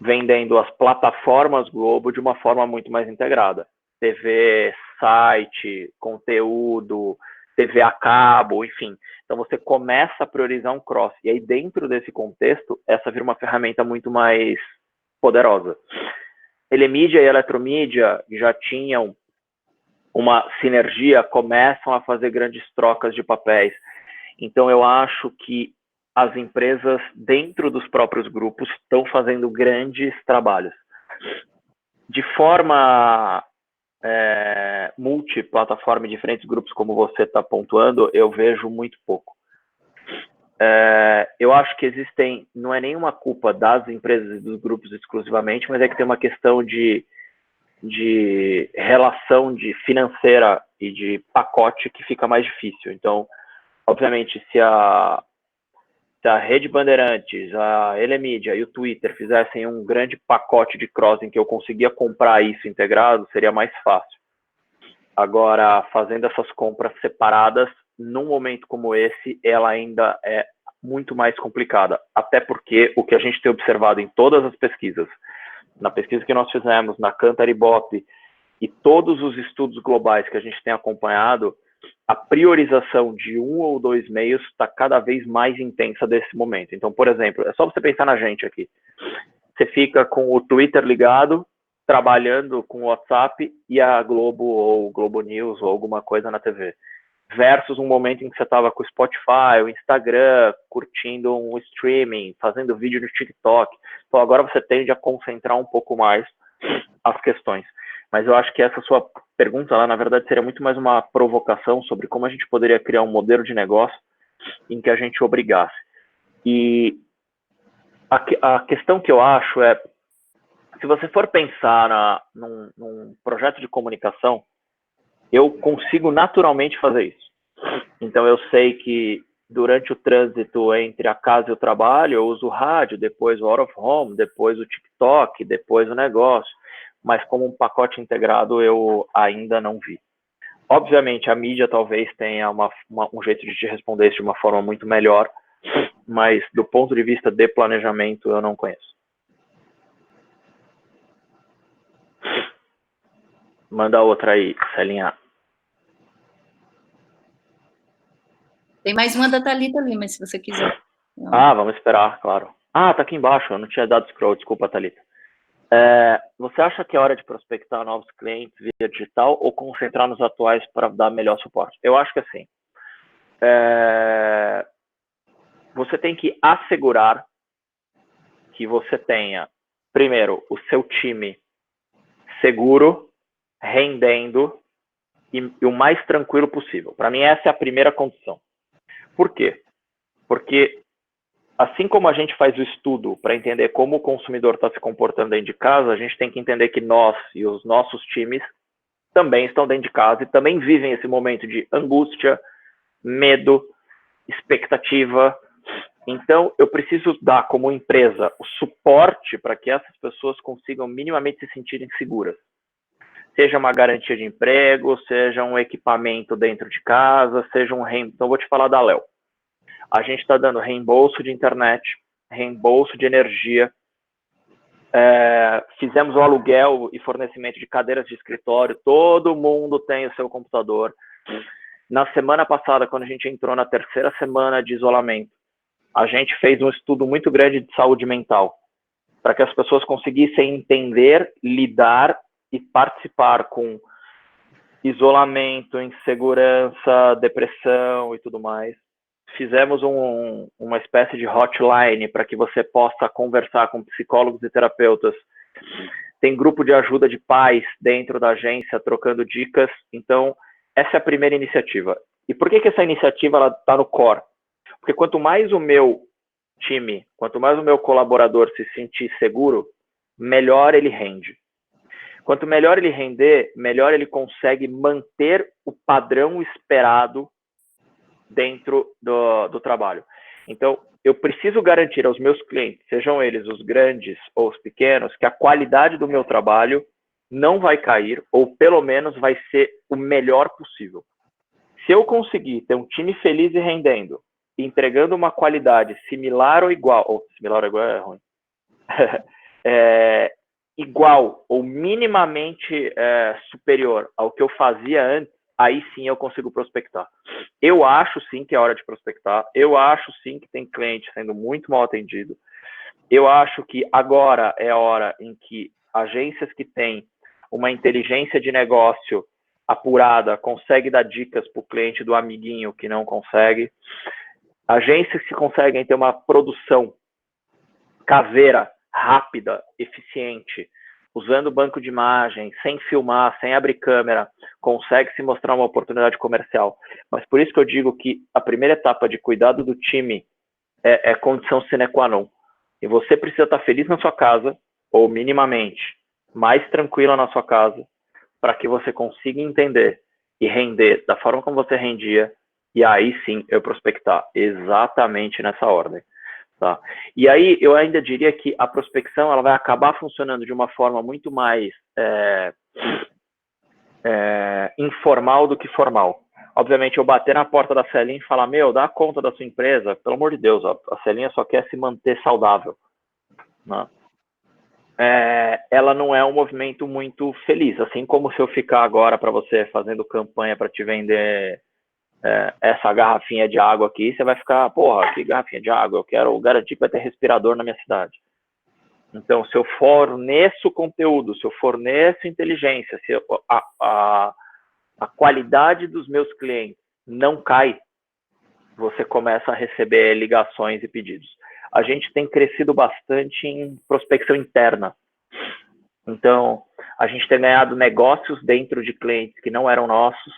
vendendo as plataformas Globo de uma forma muito mais integrada. TV, site, conteúdo, TV a cabo, enfim. Então, você começa a priorizar um cross. E aí, dentro desse contexto, essa vira uma ferramenta muito mais poderosa. Telemídia e eletromídia já tinham uma sinergia, começam a fazer grandes trocas de papéis. Então, eu acho que as empresas, dentro dos próprios grupos, estão fazendo grandes trabalhos. De forma multiplataforma em diferentes grupos, como você está pontuando, eu vejo muito pouco. Eu acho que existem, não é nenhuma culpa das empresas e dos grupos exclusivamente, mas é que tem uma questão de relação financeira e de pacote que fica mais difícil. Então, obviamente, se a Rede Bandeirantes, a Elemídia e o Twitter fizessem um grande pacote de cross em que eu conseguia comprar isso integrado, seria mais fácil. Agora, fazendo essas compras separadas, num momento como esse, ela ainda é muito mais complicada. Até porque o que a gente tem observado em todas as pesquisas, na pesquisa que nós fizemos, na Kantar Ibope, e todos os estudos globais que a gente tem acompanhado, a priorização de 1 ou 2 meios está cada vez mais intensa desse momento. Então, por exemplo, é só você pensar na gente aqui. Você fica com o Twitter ligado, trabalhando com o WhatsApp e a Globo ou Globo News ou alguma coisa na TV. Versus um momento em que você estava com o Spotify, o Instagram, curtindo um streaming, fazendo vídeo no TikTok. Então agora você tende a concentrar um pouco mais as questões. Mas eu acho que essa sua pergunta lá, na verdade, seria muito mais uma provocação sobre como a gente poderia criar um modelo de negócio em que a gente obrigasse. E a questão que eu acho é, se você for pensar num projeto de comunicação, eu consigo naturalmente fazer isso. Então, eu sei que durante o trânsito entre a casa e o trabalho, eu uso o rádio, depois o out of home, depois o TikTok, depois o negócio. Mas como um pacote integrado, eu ainda não vi. Obviamente, a mídia talvez tenha um jeito de te responder isso de uma forma muito melhor, mas do ponto de vista de planejamento, eu não conheço. Manda outra aí, Celinha. Tem mais uma da Thalita ali, mas se você quiser. Vamos esperar, claro. Tá aqui embaixo, eu não tinha dado scroll, desculpa, Thalita. Você acha que é hora de prospectar novos clientes via digital ou concentrar nos atuais para dar melhor suporte? Eu acho que assim, você tem que assegurar que você tenha, primeiro, o seu time seguro, rendendo e o mais tranquilo possível. Para mim, essa é a primeira condição. Por quê? Porque assim como a gente faz o estudo para entender como o consumidor está se comportando dentro de casa, a gente tem que entender que nós e os nossos times também estão dentro de casa e também vivem esse momento de angústia, medo, expectativa, Então, eu preciso dar, como empresa, o suporte para que essas pessoas consigam minimamente se sentirem seguras. Seja uma garantia de emprego, seja um equipamento dentro de casa, seja um reembolso. Então, eu vou te falar da Léo. A gente está dando reembolso de internet, reembolso de energia, fizemos o aluguel e fornecimento de cadeiras de escritório, todo mundo tem o seu computador. Na semana passada, quando a gente entrou na terceira semana de isolamento, a gente fez um estudo muito grande de saúde mental, para que as pessoas conseguissem entender, lidar e participar com isolamento, insegurança, depressão e tudo mais. Fizemos uma espécie de hotline para que você possa conversar com psicólogos e terapeutas. Tem grupo de ajuda de pais dentro da agência, trocando dicas. Então, essa é a primeira iniciativa. E por que essa iniciativa está no core? Porque quanto mais o meu time, quanto mais o meu colaborador se sentir seguro, melhor ele rende. Quanto melhor ele render, melhor ele consegue manter o padrão esperado dentro do trabalho. Então, eu preciso garantir aos meus clientes, sejam eles os grandes ou os pequenos, que a qualidade do meu trabalho não vai cair, ou pelo menos vai ser o melhor possível. Se eu conseguir ter um time feliz e rendendo, entregando uma qualidade similar ou igual é ruim, igual ou minimamente superior ao que eu fazia antes, aí sim eu consigo prospectar. Eu acho sim que é hora de prospectar, eu acho sim que tem cliente sendo muito mal atendido, eu acho que agora é a hora em que agências que têm uma inteligência de negócio apurada conseguem dar dicas para o cliente do amiguinho que não consegue, agências que conseguem ter uma produção caseira, rápida, eficiente, usando banco de imagem, sem filmar, sem abrir câmera, consegue se mostrar uma oportunidade comercial. Mas por isso que eu digo que a primeira etapa de cuidado do time é condição sine qua non. E você precisa estar feliz na sua casa, ou minimamente mais tranquila na sua casa, para que você consiga entender e render da forma como você rendia, e aí sim eu prospectar exatamente nessa ordem. Tá? E aí eu ainda diria que a prospecção ela vai acabar funcionando de uma forma muito mais informal do que formal. Obviamente, eu bater na porta da Celinha e falar, meu, dá conta da sua empresa, pelo amor de Deus, a Celinha só quer se manter saudável. Né? Ela não é um movimento muito feliz, assim como se eu ficar agora para você fazendo campanha para te vender essa garrafinha de água aqui, você vai ficar, porra, que garrafinha de água, eu quero garantir que vai ter respirador na minha cidade. Então, se eu forneço conteúdo, se eu forneço inteligência, se a qualidade dos meus clientes não cai, você começa a receber ligações e pedidos. A gente tem crescido bastante em prospecção interna. Então, a gente tem ganhado negócios dentro de clientes que não eram nossos,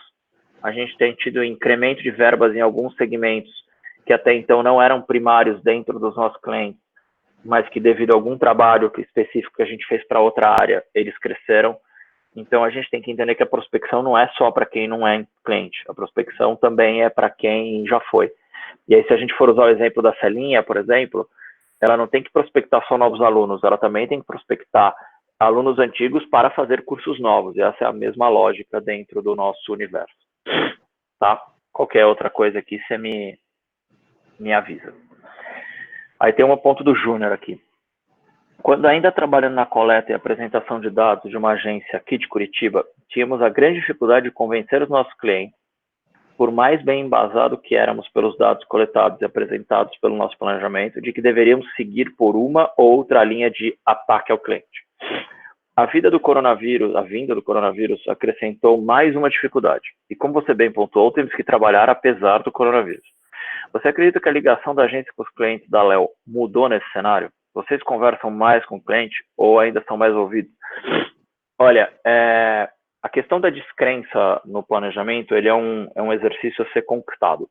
a gente tem tido incremento de verbas em alguns segmentos que até então não eram primários dentro dos nossos clientes, mas que devido a algum trabalho específico que a gente fez para outra área, eles cresceram. Então, a gente tem que entender que a prospecção não é só para quem não é cliente, a prospecção também é para quem já foi. E aí, se a gente for usar o exemplo da Celinha, por exemplo, ela não tem que prospectar só novos alunos, ela também tem que prospectar alunos antigos para fazer cursos novos, e essa é a mesma lógica dentro do nosso universo. Tá? Qualquer outra coisa aqui, você me avisa. Aí tem um ponto do Júnior aqui. Quando ainda trabalhando na coleta e apresentação de dados de uma agência aqui de Curitiba, tínhamos a grande dificuldade de convencer os nossos clientes, por mais bem embasado que éramos pelos dados coletados e apresentados pelo nosso planejamento, de que deveríamos seguir por uma ou outra linha de ataque ao cliente. A vinda do coronavírus acrescentou mais uma dificuldade. E como você bem pontuou, temos que trabalhar apesar do coronavírus. Você acredita que a ligação da agência com os clientes da Léo mudou nesse cenário? Vocês conversam mais com o cliente ou ainda são mais ouvidos? Olha, a questão da descrença no planejamento, ele é um exercício a ser conquistado.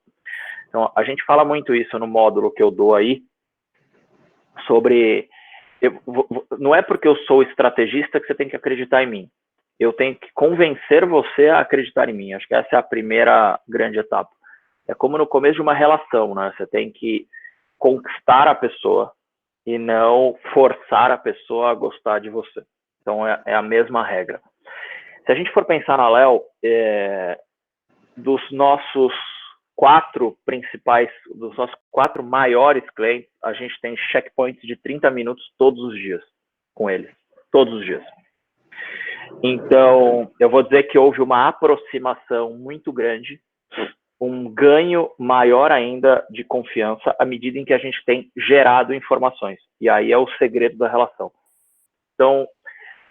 Então, a gente fala muito isso no módulo que eu dou aí, sobre... não é porque eu sou estrategista que você tem que acreditar em mim. Eu tenho que convencer você a acreditar em mim. Acho que essa é a primeira grande etapa. É como no começo de uma relação, né? Você tem que conquistar a pessoa e não forçar a pessoa a gostar de você. Então, é a mesma regra. Se a gente for pensar na Léo, dos nossos 4 maiores clientes, a gente tem checkpoints de 30 minutos todos os dias com eles. Todos os dias. Então, eu vou dizer que houve uma aproximação muito grande, um ganho maior ainda de confiança à medida em que a gente tem gerado informações. E aí é o segredo da relação. Então,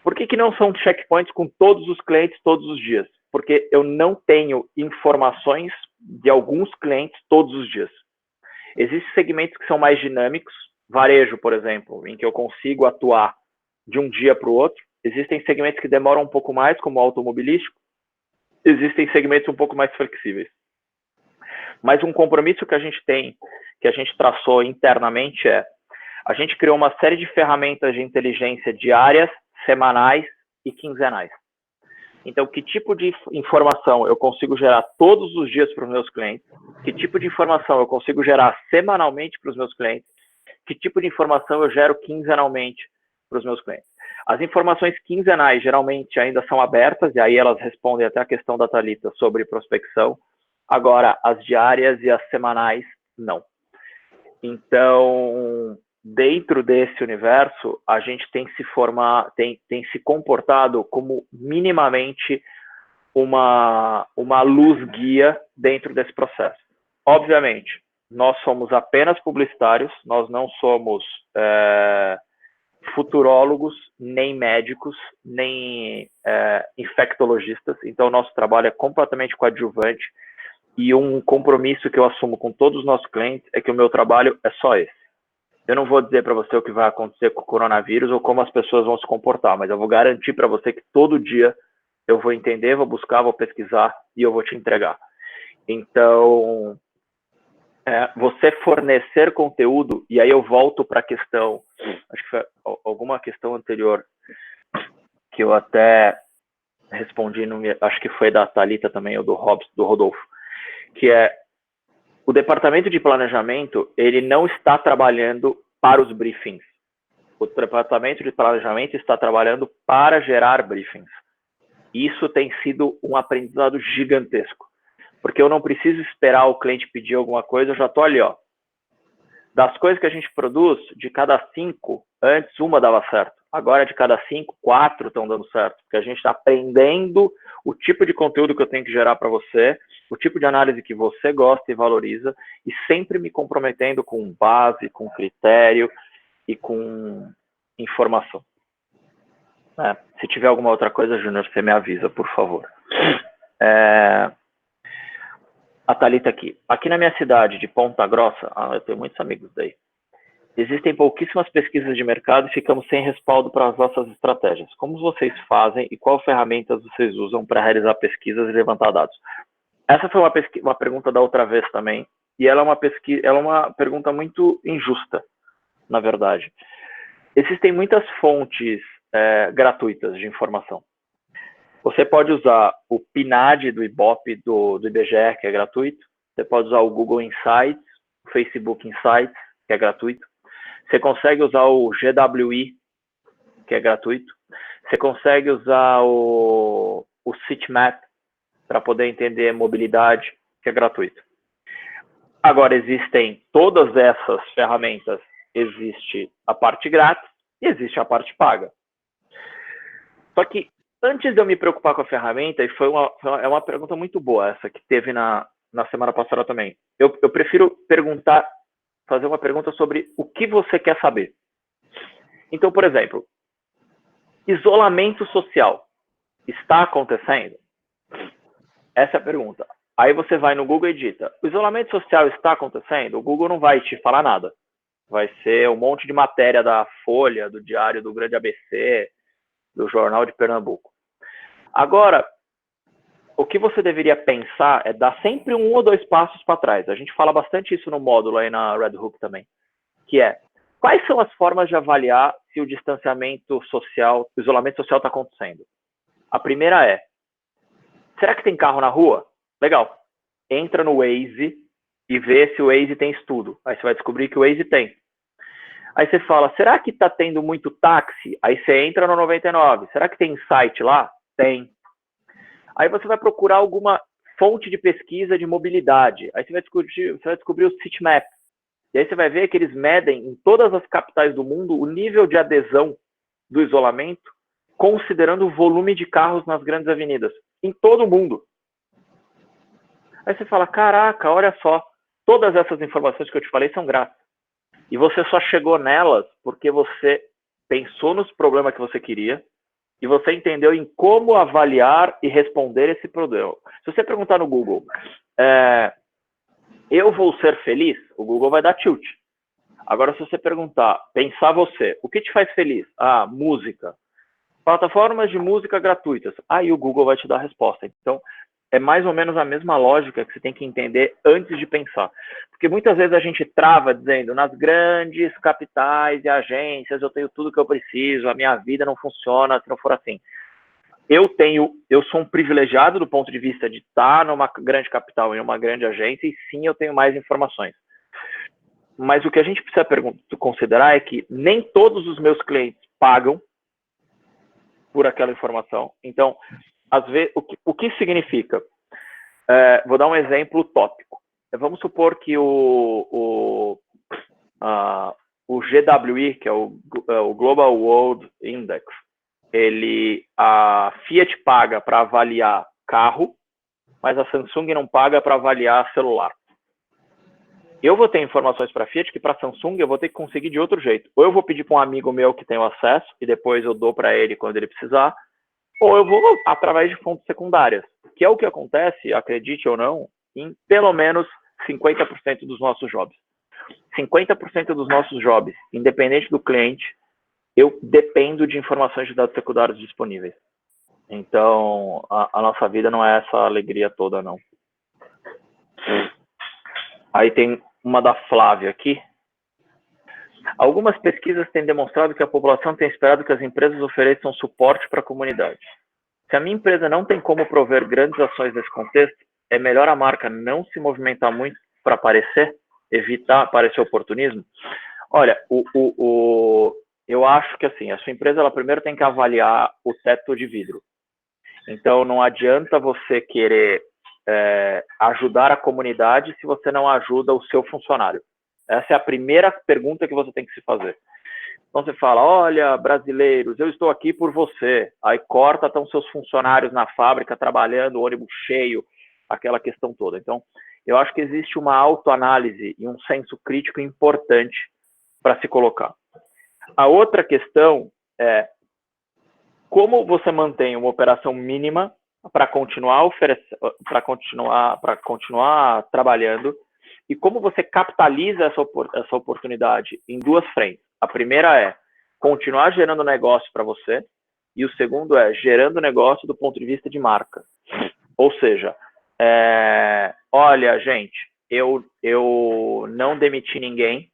por que não são checkpoints com todos os clientes todos os dias? Porque eu não tenho informações de alguns clientes todos os dias. Existem segmentos que são mais dinâmicos, varejo, por exemplo, em que eu consigo atuar de um dia para o outro. Existem segmentos que demoram um pouco mais, como o automobilístico. Existem segmentos um pouco mais flexíveis. Mas um compromisso que a gente tem, que a gente traçou internamente a gente criou uma série de ferramentas de inteligência diárias, semanais e quinzenais. Então, que tipo de informação eu consigo gerar todos os dias para os meus clientes? Que tipo de informação eu consigo gerar semanalmente para os meus clientes? Que tipo de informação eu gero quinzenalmente para os meus clientes? As informações quinzenais geralmente ainda são abertas, e aí elas respondem até a questão da Thalita sobre prospecção. Agora, as diárias e as semanais, não. Então, dentro desse universo, a gente tem se comportado como minimamente uma luz guia dentro desse processo. Obviamente, nós somos apenas publicitários, nós não somos futurólogos, nem médicos, nem infectologistas, então o nosso trabalho é completamente coadjuvante, e um compromisso que eu assumo com todos os nossos clientes é que o meu trabalho é só esse. Eu não vou dizer para você o que vai acontecer com o coronavírus ou como as pessoas vão se comportar, mas eu vou garantir para você que todo dia eu vou entender, vou buscar, vou pesquisar e eu vou te entregar. Então, você fornecer conteúdo, e aí eu volto para a questão, acho que foi alguma questão anterior que eu até respondi, acho que foi da Thalita também, ou do Rodolfo, que é o departamento de planejamento, ele não está trabalhando para os briefings. O departamento de planejamento está trabalhando para gerar briefings. Isso tem sido um aprendizado gigantesco, porque eu não preciso esperar o cliente pedir alguma coisa, eu já estou ali, ó. Das coisas que a gente produz, de cada 5, antes uma dava certo. Agora, de cada 5, 4 estão dando certo, porque a gente está aprendendo o tipo de conteúdo que eu tenho que gerar para você, o tipo de análise que você gosta e valoriza, e sempre me comprometendo com base, com critério e com informação. Se tiver alguma outra coisa, Júnior, você me avisa, por favor. A Thalita aqui. Aqui na minha cidade de Ponta Grossa, eu tenho muitos amigos daí, existem pouquíssimas pesquisas de mercado e ficamos sem respaldo para as nossas estratégias. Como vocês fazem e qual ferramentas vocês usam para realizar pesquisas e levantar dados? Essa foi uma pergunta da outra vez também, e ela é uma pergunta muito injusta, na verdade. Existem muitas fontes gratuitas de informação. Você pode usar o PNAD do Ibope, do IBGE, que é gratuito. Você pode usar o Google Insights, o Facebook Insights, que é gratuito. Você consegue usar o GWI, que é gratuito. Você consegue usar o Sitemap para poder entender mobilidade, que é gratuito. Agora, existem todas essas ferramentas. Existe a parte grátis e existe a parte paga. Só que, antes de eu me preocupar com a ferramenta, e é uma pergunta muito boa essa que teve na semana passada também, eu prefiro fazer uma pergunta sobre o que você quer saber. Então, por exemplo, isolamento social está acontecendo? Essa é a pergunta. Aí você vai no Google e digita, o isolamento social está acontecendo? O Google não vai te falar nada. Vai ser um monte de matéria da Folha, do Diário do Grande ABC, do Jornal de Pernambuco. Agora, o que você deveria pensar é dar sempre 1 ou 2 passos para trás. A gente fala bastante isso no módulo aí na Red Hook também, que é, quais são as formas de avaliar se o distanciamento social, o isolamento social está acontecendo? A primeira é, será que tem carro na rua? Legal. Entra no Waze e ver se o Waze tem estudo. Aí você vai descobrir que o Waze tem. Aí você fala, será que está tendo muito táxi? Aí você entra no 99. Será que tem site lá? Tem. Aí você vai procurar alguma fonte de pesquisa de mobilidade. Aí você vai descobrir o Citymap. E aí você vai ver que eles medem em todas as capitais do mundo o nível de adesão do isolamento, considerando o volume de carros nas grandes avenidas. Em todo o mundo. Aí você fala, caraca, olha só, todas essas informações que eu te falei são grátis. E você só chegou nelas porque você pensou nos problemas que você queria e você entendeu em como avaliar e responder esse problema. Se você perguntar no Google, eu vou ser feliz? O Google vai dar tilt. Agora, se você perguntar, pensar você, o que te faz feliz? Ah, música. Plataformas de música gratuitas. Aí o Google vai te dar a resposta. Então, é mais ou menos a mesma lógica que você tem que entender antes de pensar. Porque muitas vezes a gente trava dizendo, nas grandes capitais e agências eu tenho tudo que eu preciso, a minha vida não funciona se não for assim. Eu sou um privilegiado do ponto de vista de estar numa grande capital, em uma grande agência, e sim, eu tenho mais informações. Mas o que a gente precisa considerar é que nem todos os meus clientes pagam por aquela informação. Então, às vezes, o que significa? Vou dar um exemplo utópico. Vamos supor que o GWI, que é o Global World Index, a Fiat paga para avaliar carro, mas a Samsung não paga para avaliar celular. Eu vou ter informações para a Fiat que para a Samsung eu vou ter que conseguir de outro jeito. Ou eu vou pedir para um amigo meu que tem o acesso e depois eu dou para ele quando ele precisar, ou eu vou através de fontes secundárias, que é o que acontece, acredite ou não, em pelo menos 50% dos nossos jobs. 50% dos nossos jobs, independente do cliente, eu dependo de informações de dados secundários disponíveis. Então, a nossa vida não é essa alegria toda, não. Aí tem uma da Flávia aqui. Algumas pesquisas têm demonstrado que a população tem esperado que as empresas ofereçam suporte para a comunidade. Se a minha empresa não tem como prover grandes ações nesse contexto, é melhor a marca não se movimentar muito para aparecer, evitar parecer oportunismo? Olha, eu acho que assim, a sua empresa ela primeiro tem que avaliar o teto de vidro. Então, não adianta você querer ajudar a comunidade se você não ajuda o seu funcionário. Essa é a primeira pergunta que você tem que se fazer. Então você fala, olha, brasileiros, eu estou aqui por você. Aí corta, estão seus funcionários na fábrica trabalhando, ônibus cheio, aquela questão toda. Então, eu acho que existe uma autoanálise e um senso crítico importante para se colocar. A outra questão é como você mantém uma operação mínima para continuar trabalhando e como você capitaliza essa oportunidade em duas frentes. A primeira é continuar gerando negócio para você e o segundo é gerando negócio do ponto de vista de marca. Ou seja, olha, gente, eu não demiti ninguém,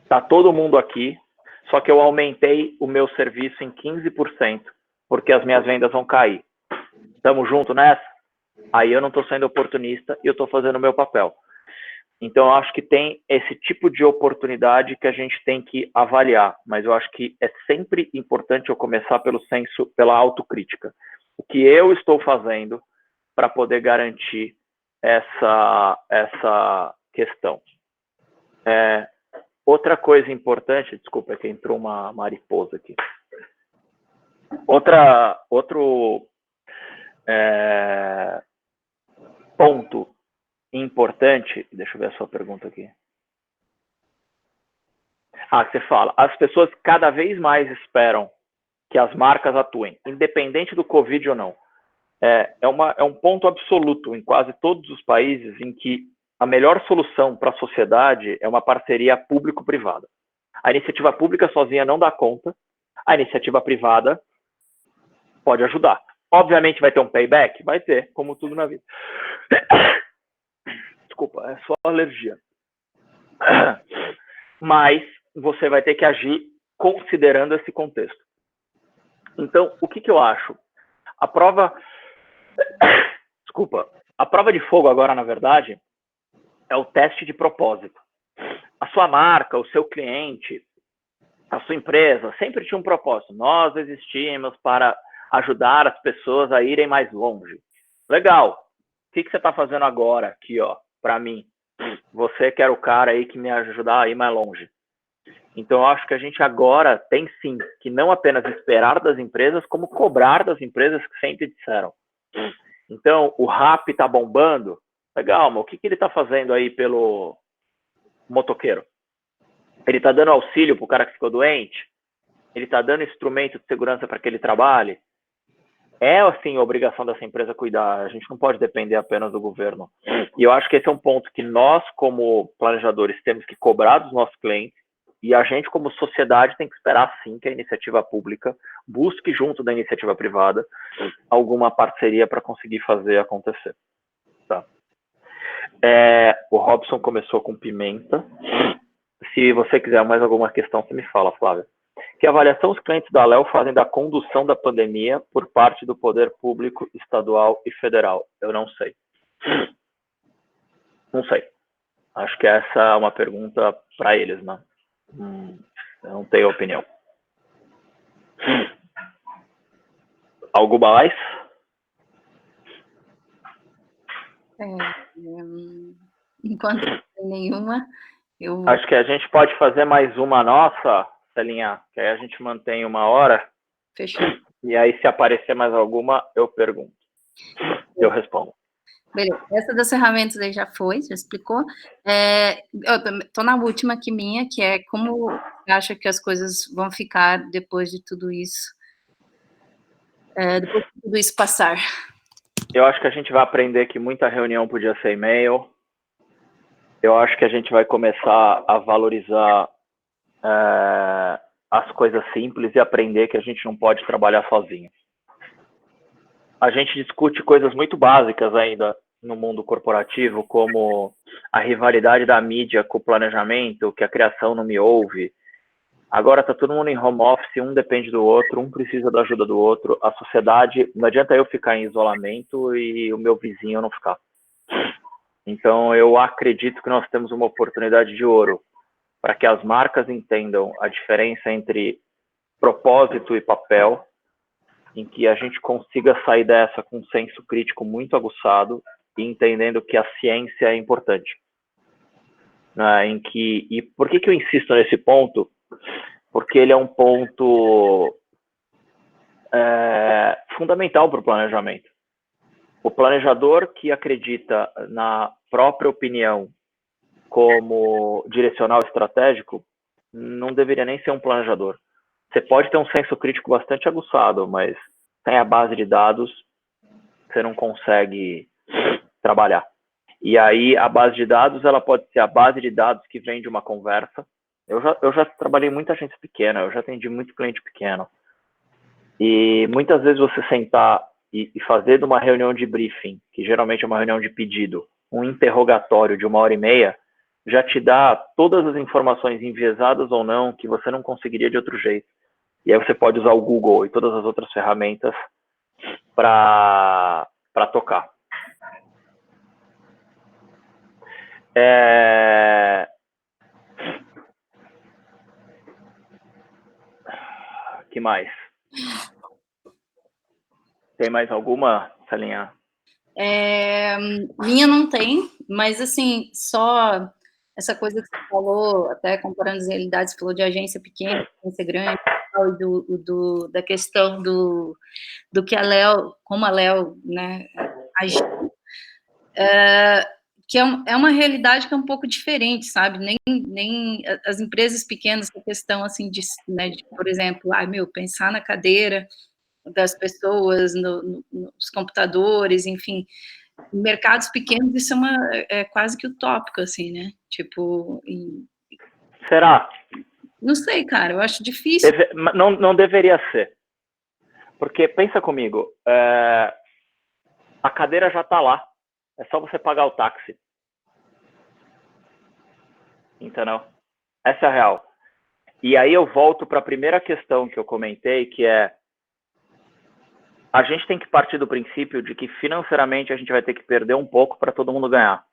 tá todo mundo aqui, só que eu aumentei o meu serviço em 15%, porque as minhas vendas vão cair. Tamo junto nessa? Aí eu não estou sendo oportunista e eu estou fazendo o meu papel. Então, eu acho que tem esse tipo de oportunidade que a gente tem que avaliar, mas eu acho que é sempre importante eu começar pela autocrítica. O que eu estou fazendo para poder garantir essa questão? Outra coisa importante, desculpa, é que entrou uma mariposa aqui. Outro ponto importante, deixa eu ver a sua pergunta aqui. Você fala, as pessoas cada vez mais esperam que as marcas atuem, independente do Covid ou não. É um ponto absoluto em quase todos os países em que a melhor solução para a sociedade é uma parceria público-privada. A iniciativa pública sozinha não dá conta, a iniciativa privada pode ajudar. Obviamente vai ter um payback? Vai ter, como tudo na vida. Desculpa, é só alergia. Mas você vai ter que agir considerando esse contexto. Então, o que eu acho? A prova... Desculpa. A prova de fogo agora, na verdade, é o teste de propósito. A sua marca, o seu cliente, a sua empresa sempre tinha um propósito. Nós existimos para ajudar as pessoas a irem mais longe. Legal. O que você está fazendo agora aqui, ó, para mim? Você que era o cara aí que me ajudar a ir mais longe. Então, eu acho que a gente agora tem sim que não apenas esperar das empresas, como cobrar das empresas que sempre disseram. Então, o Rappi está bombando. Legal, mas o que ele está fazendo aí pelo motoqueiro? Ele está dando auxílio para o cara que ficou doente? Ele está dando instrumento de segurança para que ele trabalhe? É, assim, a obrigação dessa empresa cuidar. A gente não pode depender apenas do governo. E eu acho que esse é um ponto que nós, como planejadores, temos que cobrar dos nossos clientes, e a gente, como sociedade, tem que esperar, sim, que a iniciativa pública busque, junto da iniciativa privada, alguma parceria para conseguir fazer acontecer. Tá? O Robson começou com pimenta. Se você quiser mais alguma questão, você me fala, Flávia. Que avaliação os clientes da Léo fazem da condução da pandemia por parte do poder público estadual e federal? Eu não sei. Não sei. Acho que essa é uma pergunta para eles, né? Eu não tenho opinião. Alguma mais? Enquanto não tem nenhuma, eu... Acho que a gente pode fazer mais uma nossa, Celinha, que aí a gente mantém 1 hora. Fechou. E aí, se aparecer mais alguma, eu pergunto. Eu respondo. Beleza. Essa das ferramentas aí já foi, já explicou. Eu tô na última aqui minha, que é como você acha que as coisas vão ficar depois de tudo isso? Depois de tudo isso passar. Eu acho que a gente vai aprender que muita reunião podia ser e-mail. Eu acho que a gente vai começar a valorizar as coisas simples e aprender que a gente não pode trabalhar sozinho. A gente discute coisas muito básicas ainda no mundo corporativo, como a rivalidade da mídia com o planejamento, que a criação não me ouve. Agora está todo mundo em home office, um depende do outro, um precisa da ajuda do outro. A sociedade, não adianta eu ficar em isolamento e o meu vizinho não ficar. Então, eu acredito que nós temos uma oportunidade de ouro para que as marcas entendam a diferença entre propósito e papel, em que a gente consiga sair dessa com um senso crítico muito aguçado e entendendo que a ciência é importante. E por que eu insisto nesse ponto? Porque ele é um ponto fundamental para o planejamento. O planejador que acredita na própria opinião como direcional estratégico não deveria nem ser um planejador. Você pode ter um senso crítico bastante aguçado, mas sem a base de dados, você não consegue trabalhar. E aí, a base de dados, ela pode ser a base de dados que vem de uma conversa. Eu já trabalhei em muita agência pequena, eu já atendi muito cliente pequeno. E muitas vezes você sentar e fazer de uma reunião de briefing, que geralmente é uma reunião de pedido, um interrogatório de 1h30, já te dá todas as informações enviesadas ou não que você não conseguiria de outro jeito. E aí você pode usar o Google e todas as outras ferramentas para tocar. Que mais? Tem mais alguma, Celinha? Minha não tem, mas assim, só essa coisa que você falou, até comparando as realidades, você falou de agência pequena, agência grande, e da questão do que a Léo, como a Léo, né, agiu, que é uma realidade que é um pouco diferente, sabe? Nem as empresas pequenas, a questão assim né, por exemplo, pensar na cadeira das pessoas, nos computadores, enfim, em mercados pequenos isso é quase que utópico, assim, né? Tipo, Será? Não sei, cara, eu acho difícil. Não deveria ser. Porque, pensa comigo, a cadeira já está lá. É só você pagar o táxi. Entendeu? Essa é a real. E aí eu volto para a primeira questão que eu comentei, que é a gente tem que partir do princípio de que financeiramente a gente vai ter que perder um pouco para todo mundo ganhar.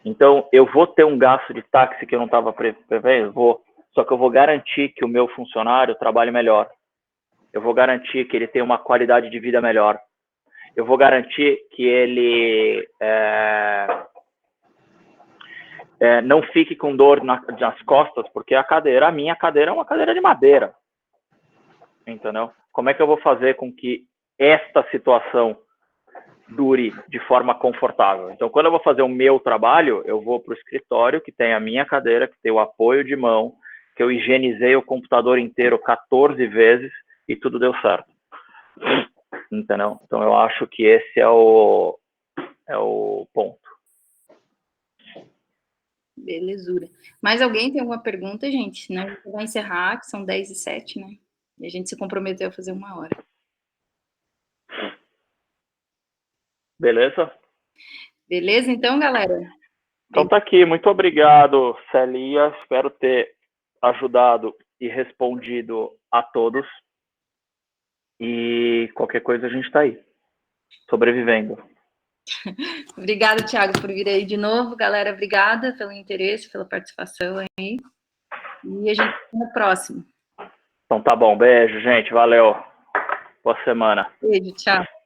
Então, eu vou ter um gasto de táxi que eu não estava prevendo? Vou. Só que eu vou garantir que o meu funcionário trabalhe melhor. Eu vou garantir que ele tenha uma qualidade de vida melhor. Eu vou garantir que ele não fique com dor nas costas, porque a minha cadeira é uma cadeira de madeira. Entendeu? Como é que eu vou fazer com que esta situação dure de forma confortável? Então, quando eu vou fazer o meu trabalho, eu vou para o escritório que tem a minha cadeira, que tem o apoio de mão, que eu higienizei o computador inteiro 14 vezes e tudo deu certo. Entendeu? Então, eu acho que esse é o ponto. Belezura. Mais alguém tem alguma pergunta, gente? Senão a gente vai encerrar, que são 10h07, né? E a gente se comprometeu a fazer 1 hora. Beleza? Beleza, então, galera? Então tá aqui. Muito obrigado, Celia. Espero ter ajudado e respondido a todos. E qualquer coisa a gente está aí, sobrevivendo. Obrigada, Thiago, por vir aí de novo. Galera, obrigada pelo interesse, pela participação aí. E a gente se vê no próximo. Então tá bom. Beijo, gente. Valeu. Boa semana. Beijo, tchau.